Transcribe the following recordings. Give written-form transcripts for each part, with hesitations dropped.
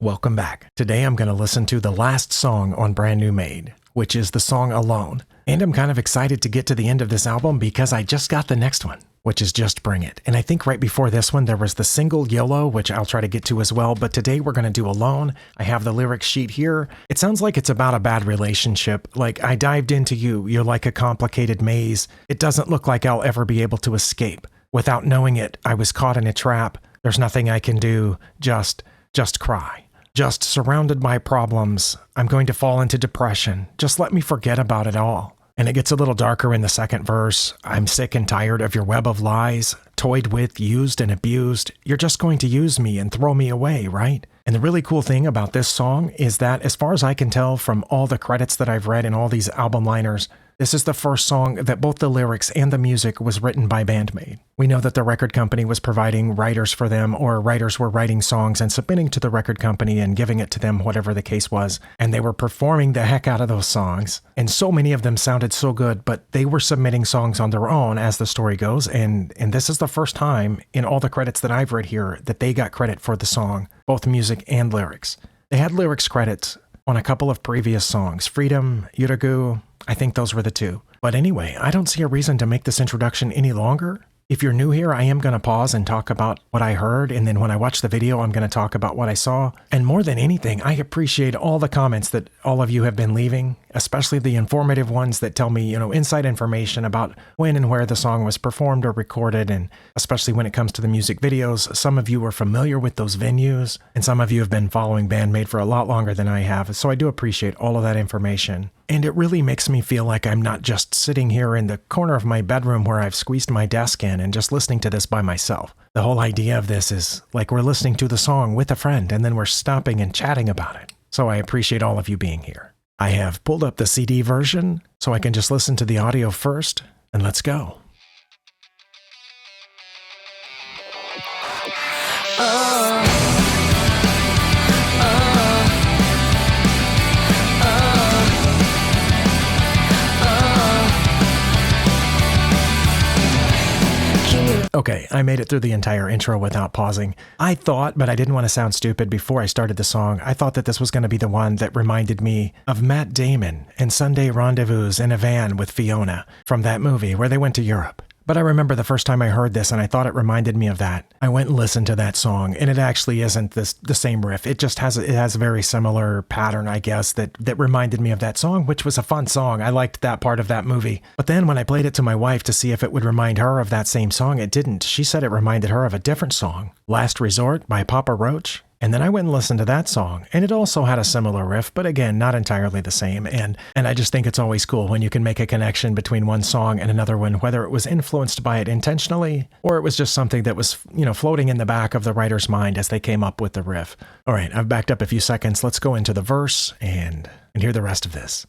Welcome back. Today I'm going to listen to the last song on Brand New Maid, which is the song Alone. And I'm kind of excited to get to the end of this album because I just got the next one, which is Just Bring It. And I think right before this one, there was the single YOLO, which I'll try to get to as well. But today we're going to do Alone. I have the lyric sheet here. It sounds like it's about a bad relationship. Like, I dived into you. You're like a complicated maze. It doesn't look like I'll ever be able to escape. Without knowing it, I was caught in a trap. There's nothing I can do. Just cry. Just surrounded by problems. I'm going to fall into depression. Just let me forget about it all. And it gets a little darker in the second verse. I'm sick and tired of your web of lies, toyed with, used, and abused. You're just going to use me and throw me away, right? And the really cool thing about this song is that, as far as I can tell from all the credits that I've read in all these album liners, this is the first song that both the lyrics and the music was written by Band-Maid. We know that the record company was providing writers for them, or writers were writing songs and submitting to the record company and giving it to them, whatever the case was. And they were performing the heck out of those songs. And so many of them sounded so good, but they were submitting songs on their own, as the story goes. And this is the first time in all the credits that I've read here that they got credit for the song, both music and lyrics. They had lyrics credits on a couple of previous songs, Freedom, Yuragu. I think those were the two. But anyway, I don't see a reason to make this introduction any longer. If you're new here, I am going to pause and talk about what I heard, and then when I watch the video, I'm going to talk about what I saw. And more than anything, I appreciate all the comments that all of you have been leaving, especially the informative ones that tell me, inside information about when and where the song was performed or recorded, and especially when it comes to the music videos. Some of you are familiar with those venues, and some of you have been following Band-Maid for a lot longer than I have, so I do appreciate all of that information. And it really makes me feel like I'm not just sitting here in the corner of my bedroom where I've squeezed my desk in and just listening to this by myself. The whole idea of this is like we're listening to the song with a friend and then we're stopping and chatting about it. So I appreciate all of you being here. I have pulled up the CD version so I can just listen to the audio first, and let's go. Okay, I made it through the entire intro without pausing. I thought, but I didn't want to sound stupid before I started the song, I thought that this was going to be the one that reminded me of Matt Damon and Sunday Rendezvous in a van with Fiona from that movie where they went to Europe. But I remember the first time I heard this and I thought it reminded me of that. I went and listened to that song, and it actually isn't the same riff. It just has a very similar pattern, I guess, that reminded me of that song, which was a fun song. I liked that part of that movie. But then when I played it to my wife to see if it would remind her of that same song, it didn't. She said it reminded her of a different song, Last Resort by Papa Roach. And then I went and listened to that song, and it also had a similar riff, but again, not entirely the same. And I just think it's always cool when you can make a connection between one song and another one, whether it was influenced by it intentionally, or it was just something that was, floating in the back of the writer's mind as they came up with the riff. All right, I've backed up a few seconds. Let's go into the verse and hear the rest of this.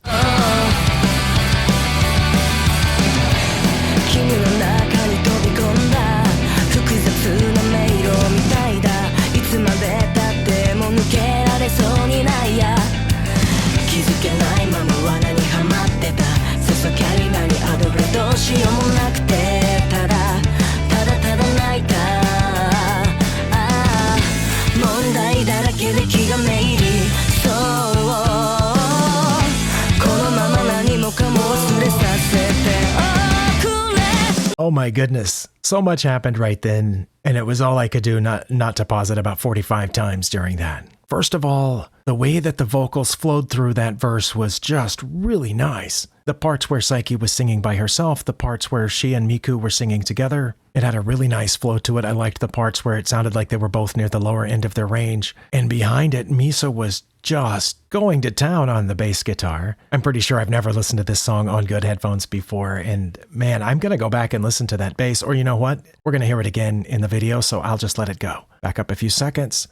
Oh my goodness, so much happened right then, and it was all I could do not to pause it about 45 times during that. First of all, the way that the vocals flowed through that verse was just really nice. The parts where Psyche was singing by herself, the parts where she and Miku were singing together, it had a really nice flow to it. I liked the parts where it sounded like they were both near the lower end of their range. And behind it, Misa was just going to town on the bass guitar. I'm pretty sure I've never listened to this song on good headphones before, and man, I'm going to go back and listen to that bass, or you know what? We're going to hear it again in the video, so I'll just let it go. Back up a few seconds.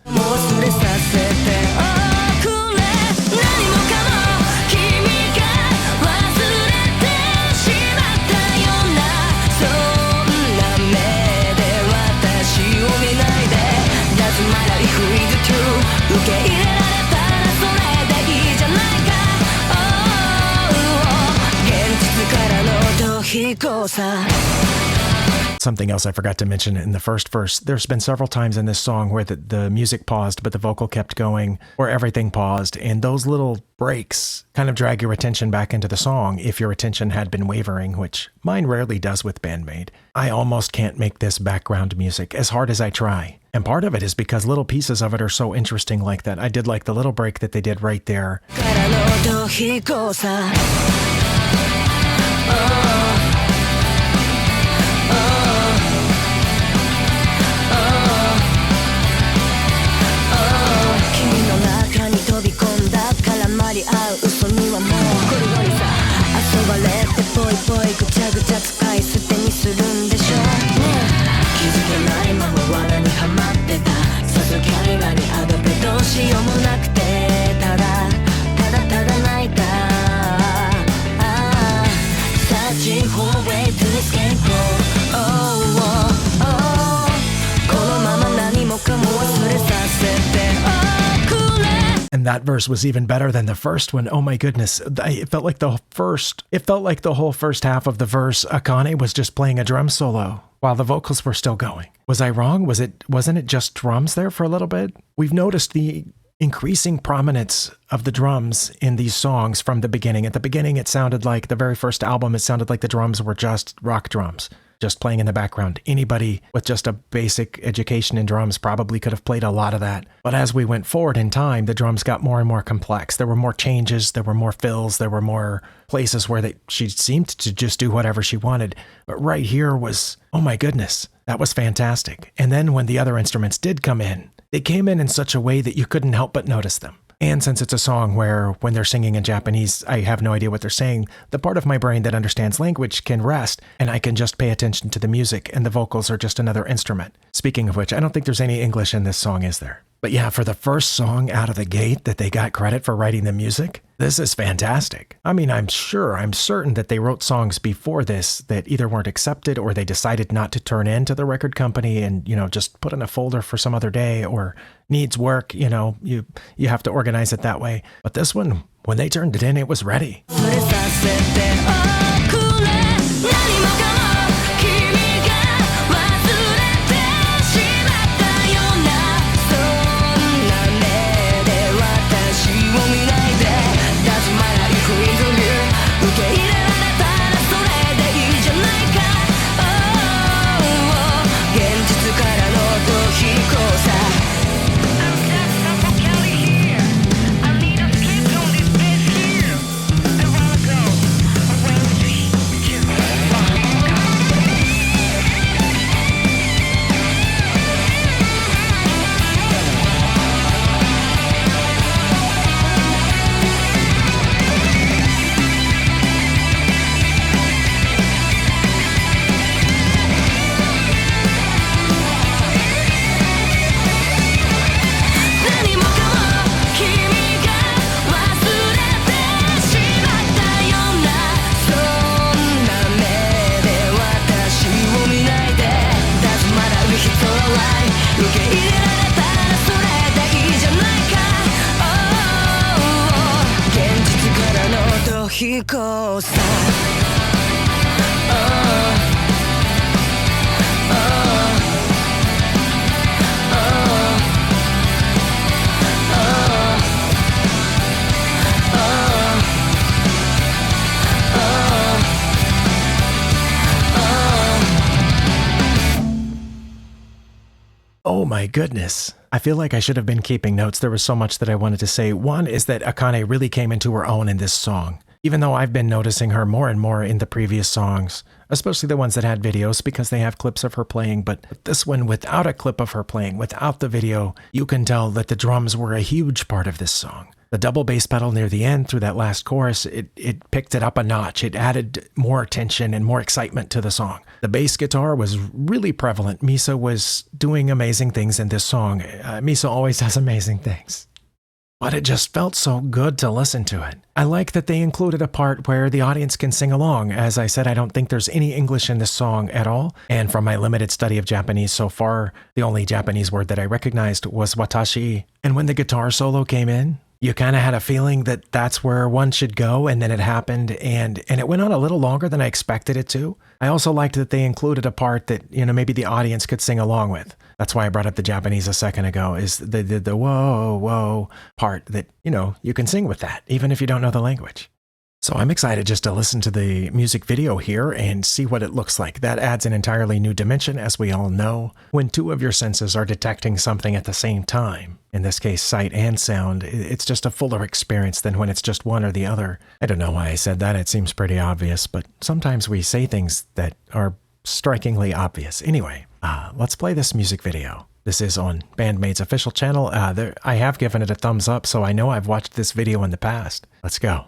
Something else I forgot to mention in the first verse, there's been several times in this song where the music paused, but the vocal kept going, or everything paused, and those little breaks kind of drag your attention back into the song if your attention had been wavering, which mine rarely does with Band-Maid. I almost can't make this background music, as hard as I try. And part of it is because little pieces of it are so interesting like that. I did like the little break that they did right there. And that verse was even better than the first one. Oh my goodness. It felt like the whole first half of the verse, Akane was just playing a drum solo while the vocals were still going. Was I wrong? Wasn't it just drums there for a little bit? We've noticed the increasing prominence of the drums in these songs from the beginning. At the beginning, it sounded like the very first album, it sounded like the drums were just rock drums, just playing in the background. Anybody with just a basic education in drums probably could have played a lot of that. But as we went forward in time, the drums got more and more complex. There were more changes, there were more fills, there were more places where she seemed to just do whatever she wanted. But right here was, oh my goodness, that was fantastic. And then when the other instruments did come in, they came in such a way that you couldn't help but notice them. And since it's a song where when they're singing in Japanese, I have no idea what they're saying, the part of my brain that understands language can rest and I can just pay attention to the music and the vocals are just another instrument. Speaking of which, I don't think there's any English in this song, is there? But yeah, for the first song out of the gate that they got credit for writing the music, this is fantastic. I mean, I'm certain that they wrote songs before this that either weren't accepted or they decided not to turn in to the record company and, just put in a folder for some other day or needs work, you have to organize it that way. But this one, when they turned it in, it was ready. Oh my goodness. I feel like I should have been keeping notes. There was so much that I wanted to say. One is that Akane really came into her own in this song. Even though I've been noticing her more and more in the previous songs, especially the ones that had videos because they have clips of her playing, but this one without a clip of her playing, without the video, you can tell that the drums were a huge part of this song. The double bass pedal near the end through that last chorus, it picked it up a notch. It added more tension and more excitement to the song. The bass guitar was really prevalent. Misa was doing amazing things in this song. Misa always does amazing things. But it just felt so good to listen to it. I like that they included a part where the audience can sing along. As I said, I don't think there's any English in this song at all. And from my limited study of Japanese so far, the only Japanese word that I recognized was watashi. And when the guitar solo came in, You kind of had a feeling that that's where one should go, and then it happened, and it went on a little longer than I expected it to. I also liked that they included a part that, maybe the audience could sing along with. That's why I brought up the Japanese a second ago, is the whoa, whoa part that, you can sing with that, even if you don't know the language. So I'm excited just to listen to the music video here and see what it looks like. That adds an entirely new dimension, as we all know, when two of your senses are detecting something at the same time. In this case, sight and sound. It's just a fuller experience than when it's just one or the other. I don't know why I said that. It seems pretty obvious, but sometimes we say things that are strikingly obvious. Anyway, let's play this music video. This is on Band-Maid's official channel. I have given it a thumbs up, so I know I've watched this video in the past. Let's go.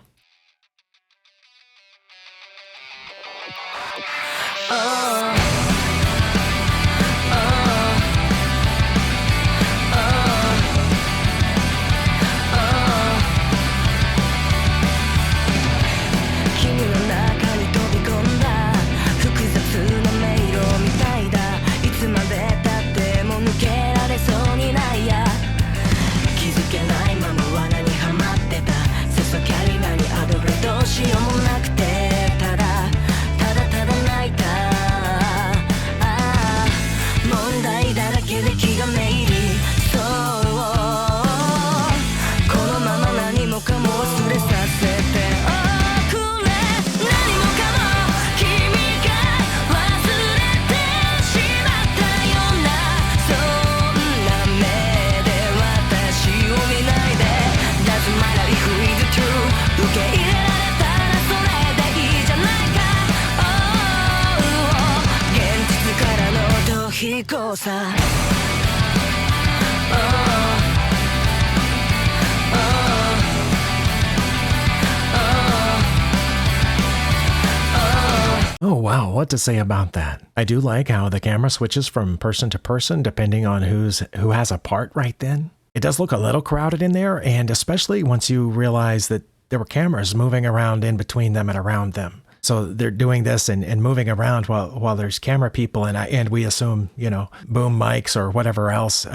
Oh wow, what to say about that? I do like how the camera switches from person to person depending on who has a part right then. It does look a little crowded in there, and especially once you realize that there were cameras moving around in between them and around them. So they're doing this and moving around while there's camera people, and we assume, boom mics or whatever else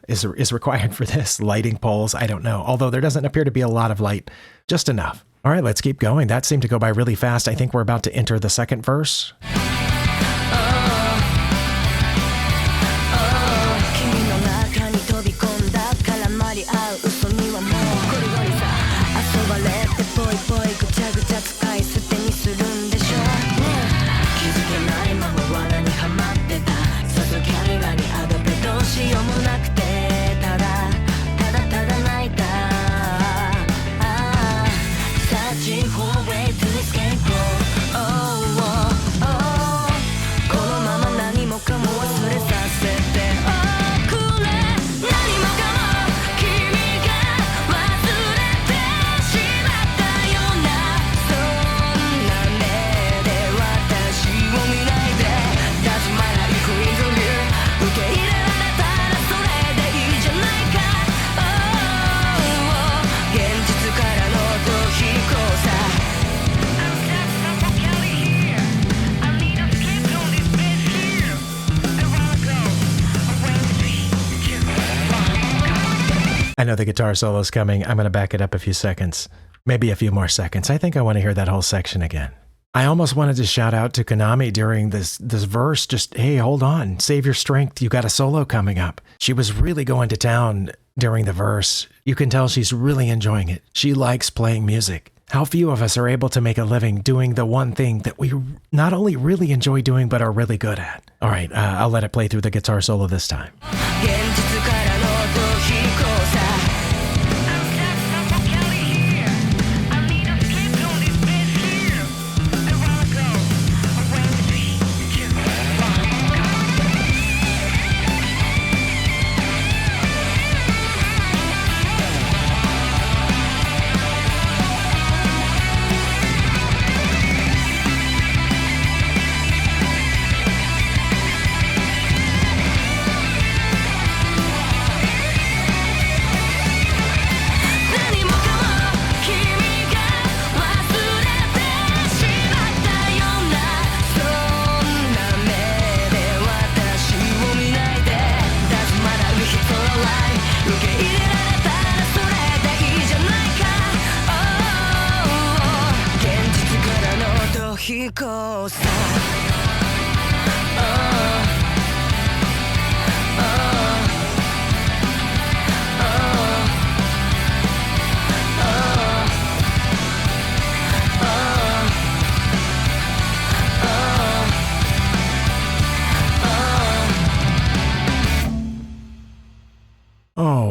is required for this. Lighting poles, I don't know. Although there doesn't appear to be a lot of light, just enough. All right, let's keep going. That seemed to go by really fast. I think we're about to enter the second verse. I know the guitar solo's coming. I'm going to back it up a few seconds. Maybe a few more seconds. I think I want to hear that whole section again. I almost wanted to shout out to Konami during this verse, just, hey, hold on, save your strength. You got a solo coming up. She was really going to town during the verse. You can tell she's really enjoying it. She likes playing music. How few of us are able to make a living doing the one thing that we not only really enjoy doing, but are really good at. All right, I'll let it play through the guitar solo this time.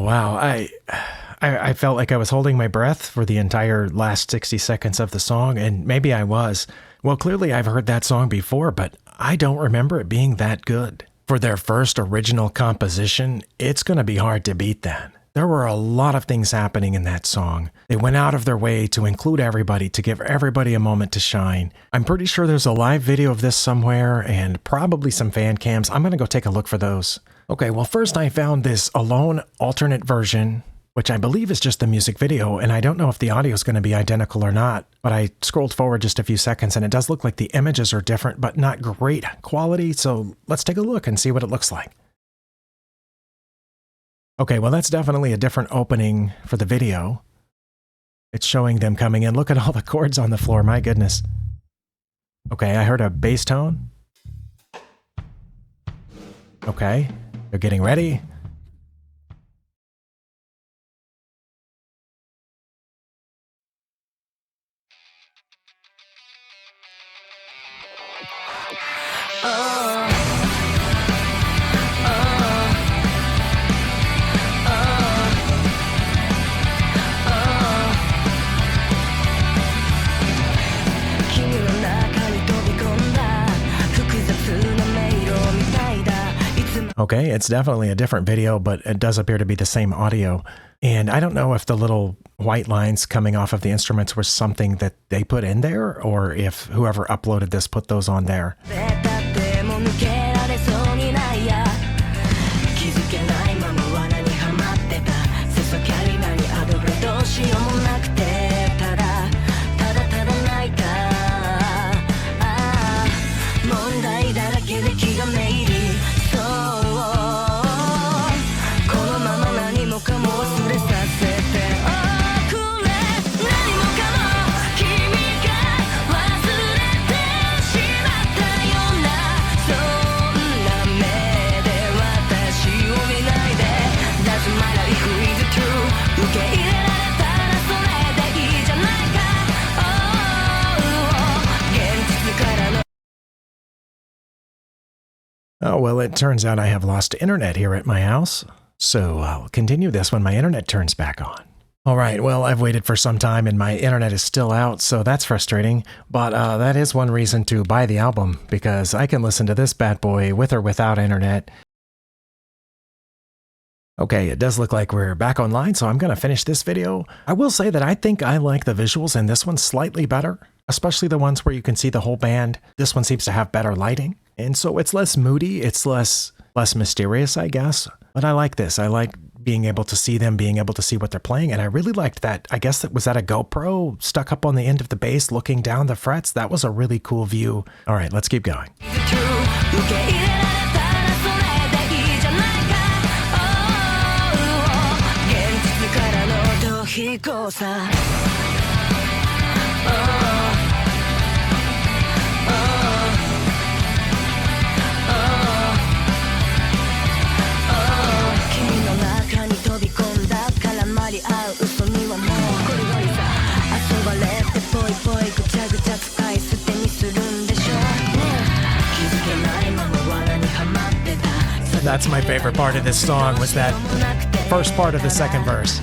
wow. I felt like I was holding my breath for the entire last 60 seconds of the song, and maybe I was. Well, clearly I've heard that song before, but I don't remember it being that good. For their first original composition, it's going to be hard to beat that. There were a lot of things happening in that song. They went out of their way to include everybody, to give everybody a moment to shine. I'm pretty sure there's a live video of this somewhere and probably some fan cams. I'm going to go take a look for those. Okay, well, first I found this Alone alternate version, which I believe is just the music video, and I don't know if the audio is going to be identical or not, but I scrolled forward just a few seconds and it does look like the images are different, but not great quality, so let's take a look and see what it looks like. Okay, well, that's definitely a different opening for the video. It's showing them coming in. Look at all the chords on the floor, my goodness. Okay, I heard a bass tone. Okay, they're getting ready. Okay, it's definitely a different video, but it does appear to be the same audio. And I don't know if the little white lines coming off of the instruments were something that they put in there, or if whoever uploaded this put those on there. Oh, well, it turns out I have lost internet here at my house, so I'll continue this when my internet turns back on. All right, well, I've waited for some time and my internet is still out, so that's frustrating, but that is one reason to buy the album, because I can listen to this bad boy with or without internet. Okay, it does look like we're back online, so I'm going to finish this video. I will say that I think I like the visuals in this one slightly better, especially the ones where you can see the whole band. This one seems to have better lighting, and so it's less moody, it's less mysterious, I guess. But I like this. I like being able to see them, being able to see what they're playing, and I really liked that. I guess was that a GoPro stuck up on the end of the bass looking down the frets? That was a really cool view. All right, let's keep going. That's my favorite part of this song, was that first part of the second verse.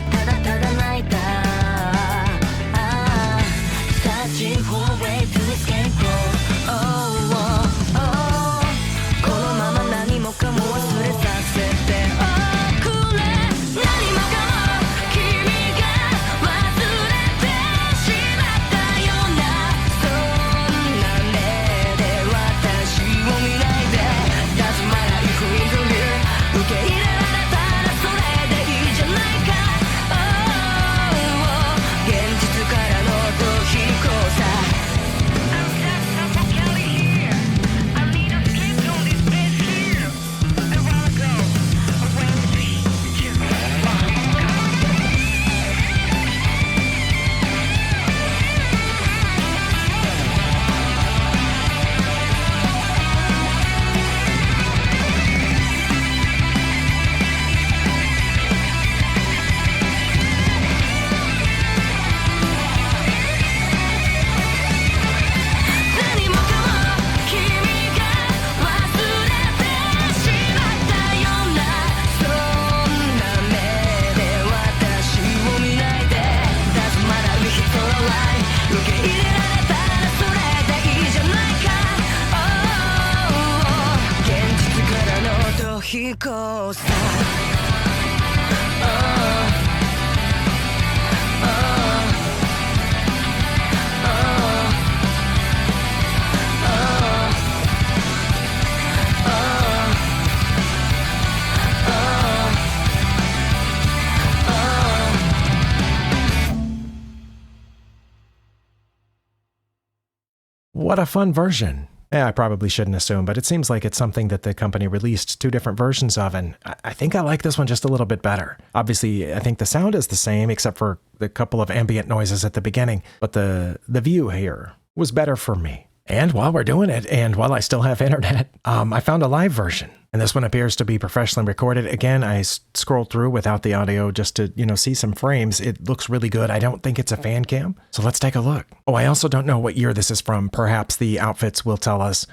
What a fun version. Yeah, I probably shouldn't assume, but it seems like it's something that the company released 2 different versions of, and I think I like this one just a little bit better. Obviously, I think the sound is the same, except for the couple of ambient noises at the beginning, but the view here was better for me. And while we're doing it, and while I still have internet, I found a live version. And this one appears to be professionally recorded. Again, I scrolled through without the audio just to, see some frames. It looks really good. I don't think it's a fan cam. So let's take a look. Oh, I also don't know what year this is from. Perhaps the outfits will tell us.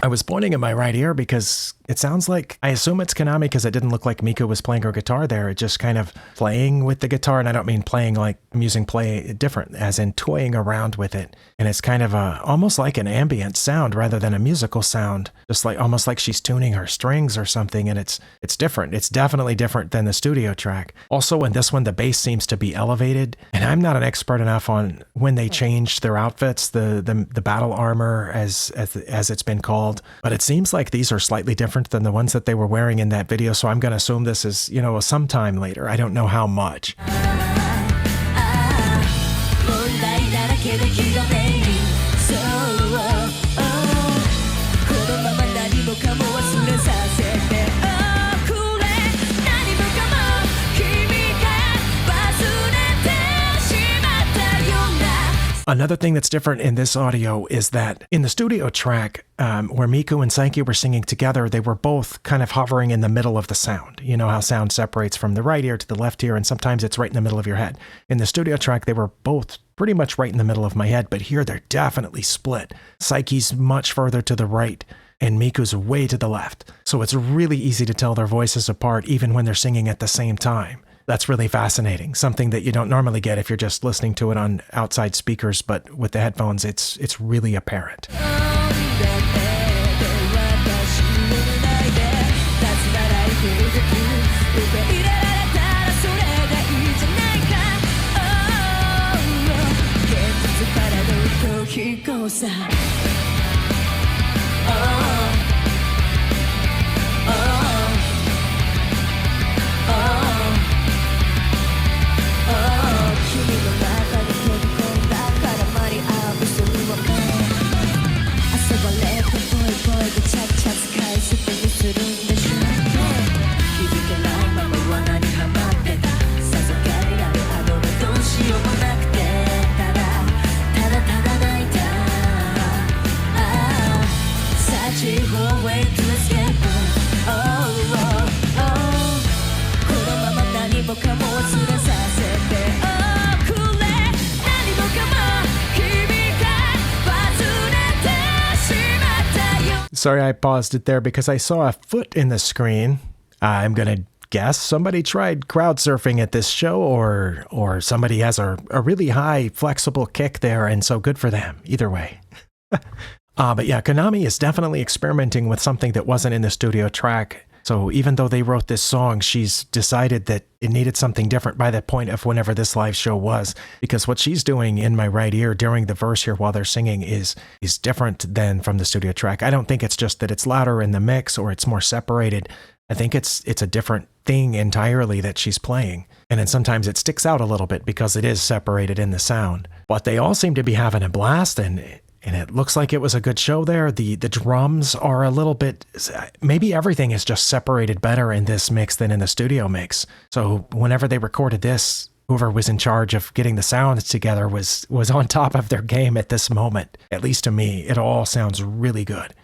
I was pointing in my right ear because it sounds like, I assume it's Konami because it didn't look like Miku was playing her guitar there. It just kind of playing with the guitar, and I don't mean playing like I'm using play different, as in toying around with it. And it's kind of almost like an ambient sound rather than a musical sound, just like almost like she's tuning her strings or something. And it's different. It's definitely different than the studio track. Also, in this one, the bass seems to be elevated, and I'm not an expert enough on when they changed their outfits, the battle armor as it's been called. But it seems like these are slightly different than the ones that they were wearing in that video, so I'm going to assume this is, sometime later. I don't know how much. Another thing that's different in this audio is that in the studio track, where Miku and Saiki were singing together, they were both kind of hovering in the middle of the sound. You know how sound separates from the right ear to the left ear, and sometimes it's right in the middle of your head. In the studio track, they were both pretty much right in the middle of my head, but here they're definitely split. Saiki's much further to the right, and Miku's way to the left. So it's really easy to tell their voices apart, even when they're singing at the same time. That's really fascinating, something that you don't normally get if you're just listening to it on outside speakers, but with the headphones, it's really apparent. Sorry, I paused it there because I saw a foot in the screen. I'm going to guess somebody tried crowd surfing at this show, or somebody has a really high flexible kick there, and so good for them. Either way. But yeah, Konami is definitely experimenting with something that wasn't in the studio track. So even though they wrote this song, she's decided that it needed something different by the point of whenever this live show was. Because what she's doing in my right ear during the verse here while they're singing is different than from the studio track. I don't think it's just that it's louder in the mix or it's more separated. I think it's a different thing entirely that she's playing. And then sometimes it sticks out a little bit because it is separated in the sound. But they all seem to be having a blast, and it looks like it was a good show there. The drums are a little bit, maybe everything is just separated better in this mix than in the studio mix. So whenever they recorded this, whoever was in charge of getting the sounds together was on top of their game at this moment. At least to me, it all sounds really good.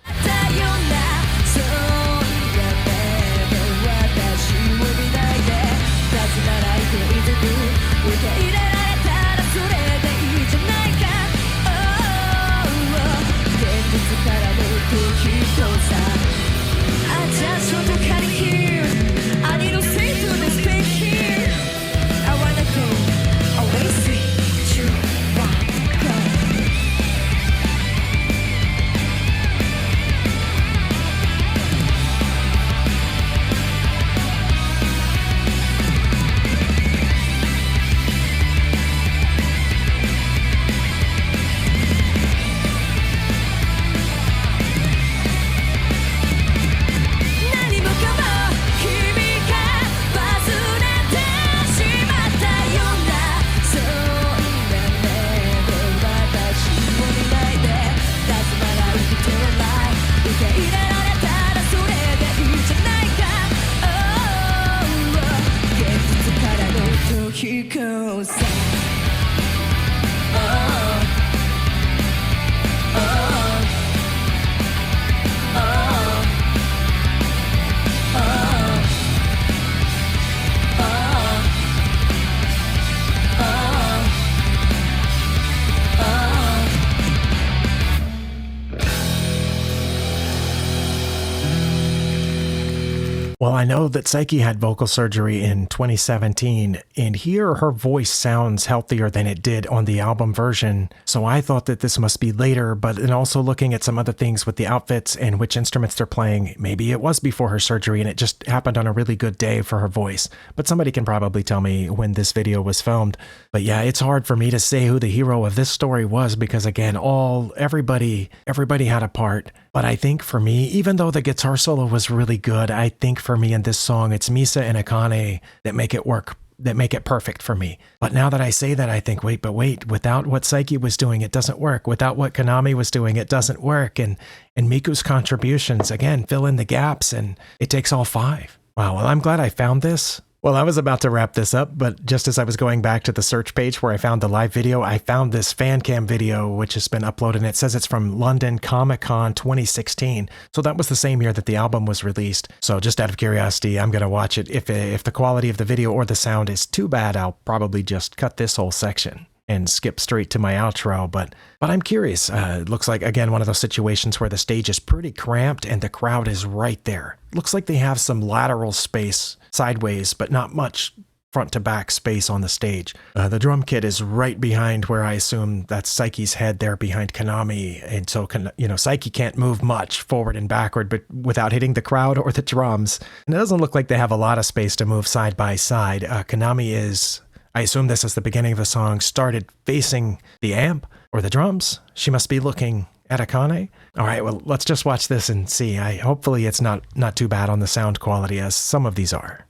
Well, I know that Psyche had vocal surgery in 2017, and here her voice sounds healthier than it did on the album version, so I thought that this must be later, but in also looking at some other things with the outfits and which instruments they're playing, maybe it was before her surgery and it just happened on a really good day for her voice. But somebody can probably tell me when this video was filmed. But yeah, it's hard for me to say who the hero of this story was because again, everybody had a part. But I think for me, even though the guitar solo was really good, I think for me in this song, it's Misa and Akane that make it work, that make it perfect for me. But now that I say that, I think, wait, without what Psyche was doing, it doesn't work. Without what Konami was doing, it doesn't work. And Miku's contributions, again, fill in the gaps, and it takes all five. Wow, well, I'm glad I found this. Well, I was about to wrap this up, but just as I was going back to the search page where I found the live video, I found this fan cam video, which has been uploaded, and it says it's from London Comic-Con 2016. So that was the same year that the album was released. So just out of curiosity, I'm going to watch it. If the quality of the video or the sound is too bad, I'll probably just cut this whole section and skip straight to my outro, but I'm curious. It looks like, again, one of those situations where the stage is pretty cramped and the crowd is right there. Looks like they have some lateral space sideways, but not much front to back space on the stage. The drum kit is right behind where I assume that's Psyche's head there behind Konami, and so, Psyche can't move much forward and backward but without hitting the crowd or the drums. And it doesn't look like they have a lot of space to move side by side. Konami is... I assume this is the beginning of the song, started facing the amp or the drums. She must be looking at Akane. All right, well, let's just watch this and see. Hopefully it's not too bad on the sound quality as some of these are.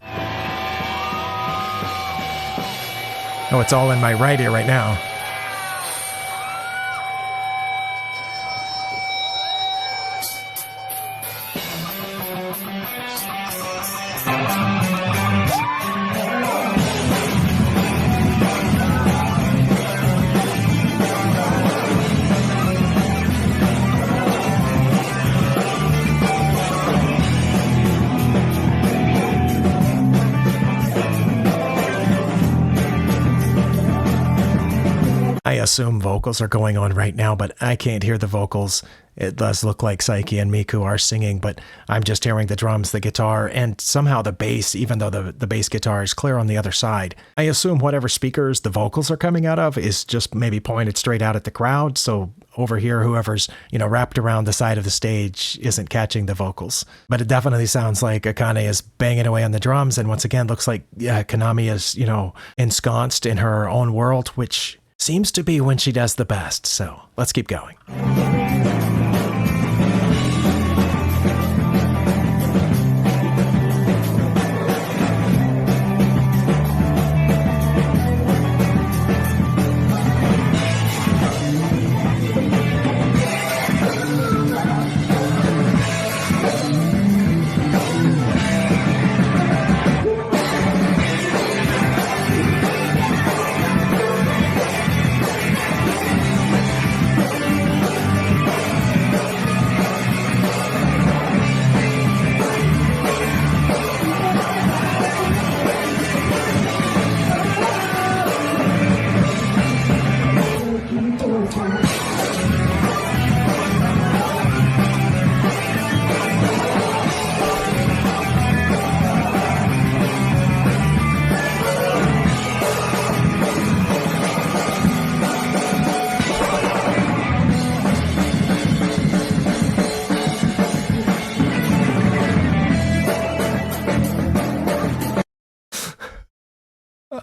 Oh, it's all in my right ear right now. I assume vocals are going on right now, but I can't hear the vocals. It does look like Psyche and Miku are singing, but I'm just hearing the drums, the guitar, and somehow the bass, even though the bass guitar is clear on the other side. I assume whatever speakers the vocals are coming out of is just maybe pointed straight out at the crowd, so over here, whoever's, wrapped around the side of the stage isn't catching the vocals. But it definitely sounds like Akane is banging away on the drums, and once again, looks like Konami is, ensconced in her own world, which seems to be when she does the best. So let's keep going.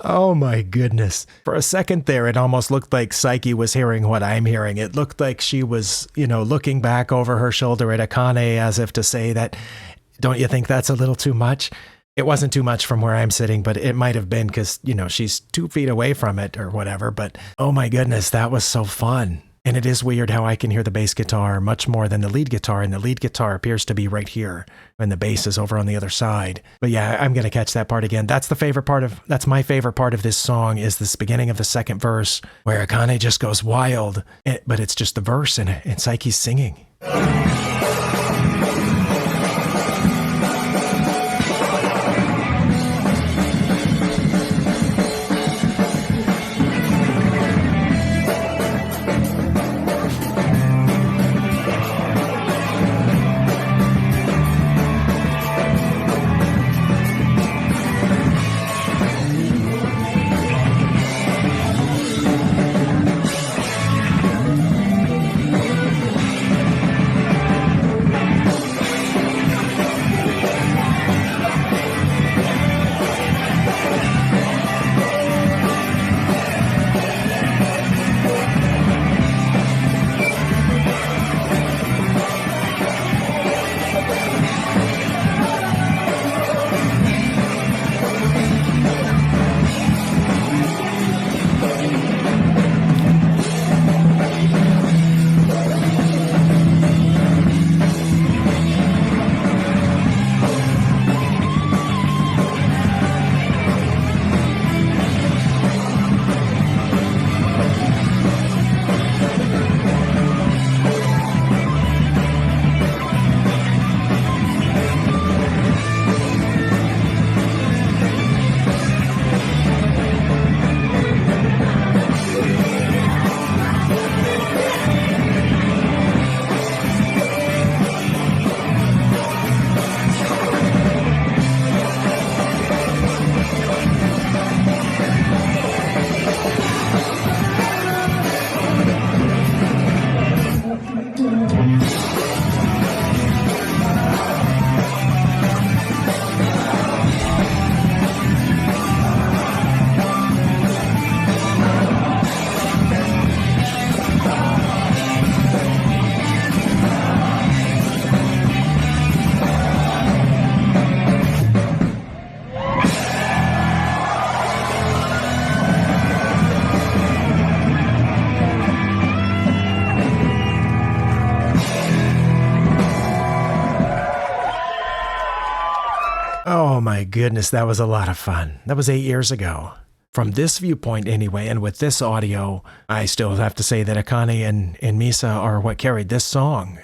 Oh my goodness. For a second there, it almost looked like Psyche was hearing what I'm hearing. It looked like she was, looking back over her shoulder at Akane as if to say that, don't you think that's a little too much? It wasn't too much from where I'm sitting, but it might have been because, she's 2 feet away from it or whatever. But oh my goodness, that was so fun. And it is weird how I can hear the bass guitar much more than the lead guitar, and the lead guitar appears to be right here, and the bass is over on the other side. But yeah, I'm going to catch that part again. That's my favorite part of this song, is this beginning of the second verse, where Akane just goes wild, but it's just the verse, and Psyche's singing. Oh my goodness, that was a lot of fun. That was 8 years ago. From this viewpoint anyway, and with this audio, I still have to say that Akane and Misa are what carried this song.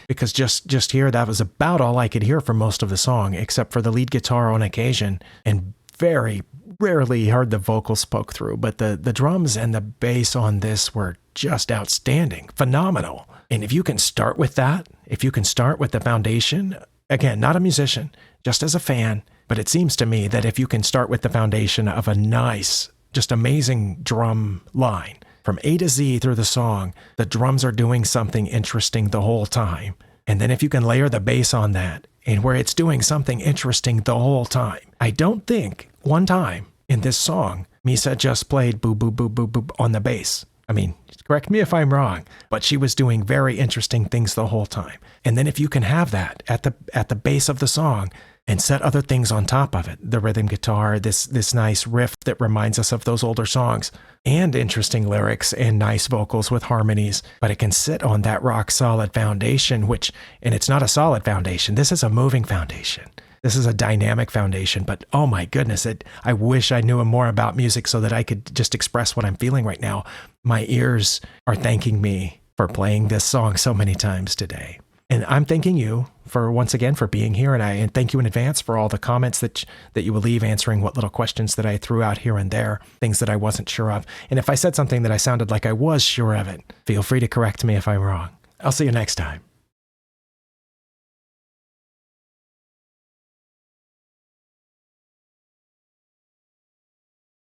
Because just here, that was about all I could hear for most of the song, except for the lead guitar on occasion, and very rarely heard the vocals poke through. But the drums and the bass on this were just outstanding, phenomenal. And if you can start with that, if you can start with the foundation, again, not a musician, just as a fan, but it seems to me that if you can start with the foundation of a nice, just amazing drum line, from A to Z through the song, the drums are doing something interesting the whole time. And then if you can layer the bass on that, and where it's doing something interesting the whole time. I don't think one time in this song, Misa just played boo, boo, boo, boo, boo on the bass. I mean, correct me if I'm wrong, but she was doing very interesting things the whole time. And then if you can have that at the base of the song and set other things on top of it, the rhythm guitar, this nice riff that reminds us of those older songs, and interesting lyrics and nice vocals with harmonies, but it can sit on that rock solid foundation, and it's not a solid foundation. This is a moving foundation. This is a dynamic foundation, but oh my goodness, I wish I knew more about music so that I could just express what I'm feeling right now. My ears are thanking me for playing this song so many times today. And I'm thanking you once again for being here, and thank you in advance for all the comments that you will leave answering what little questions that I threw out here and there, things that I wasn't sure of. And if I said something that I sounded like I was sure of it, feel free to correct me if I'm wrong. I'll see you next time.